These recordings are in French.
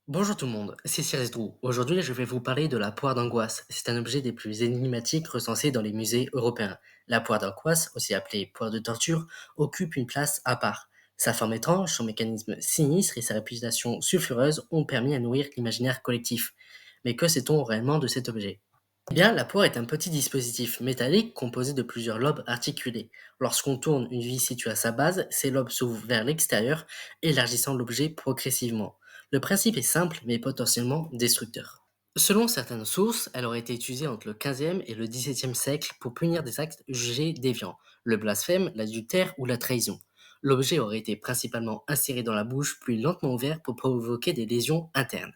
Bonjour tout le monde, c'est Cyrus Drou. Aujourd'hui, je vais vous parler de la poire d'angoisse. C'est un objet des plus énigmatiques recensés dans les musées européens. La poire d'angoisse, aussi appelée poire de torture, occupe une place à part. Sa forme étrange, son mécanisme sinistre et sa réputation sulfureuse ont permis à nourrir l'imaginaire collectif. Mais que sait-on réellement de cet objet? Eh bien, la poire est un petit dispositif métallique composé de plusieurs lobes articulés. Lorsqu'on tourne une vis située à sa base, ces lobes s'ouvrent vers l'extérieur, élargissant l'objet progressivement. Le principe est simple, mais potentiellement destructeur. Selon certaines sources, elle aurait été utilisée entre le 15e et le 17e siècle pour punir des actes jugés déviants, le blasphème, l'adultère ou la trahison. L'objet aurait été principalement inséré dans la bouche, puis lentement ouvert pour provoquer des lésions internes.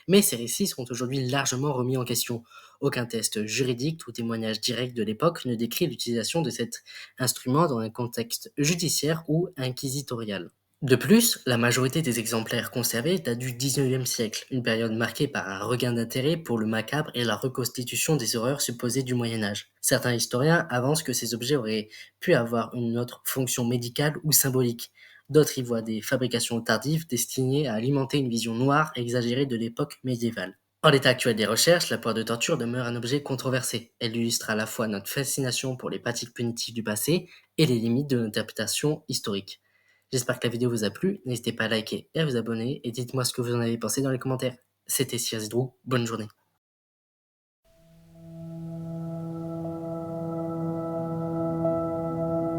Mais ces récits sont aujourd'hui largement remis en question. Aucun test juridique ou témoignage direct de l'époque ne décrit l'utilisation de cet instrument dans un contexte judiciaire ou inquisitorial. De plus, la majorité des exemplaires conservés datent du XIXe siècle, une période marquée par un regain d'intérêt pour le macabre et la reconstitution des horreurs supposées du Moyen Âge. Certains historiens avancent que ces objets auraient pu avoir une autre fonction médicale ou symbolique. D'autres y voient des fabrications tardives destinées à alimenter une vision noire et exagérée de l'époque médiévale. En l'état actuel des recherches, la poire de torture demeure un objet controversé. Elle illustre à la fois notre fascination pour les pratiques punitives du passé et les limites de l'interprétation historique. J'espère que la vidéo vous a plu, n'hésitez pas à liker et à vous abonner et dites-moi ce que vous en avez pensé dans les commentaires. C'était Cyrus Drou, bonne journée.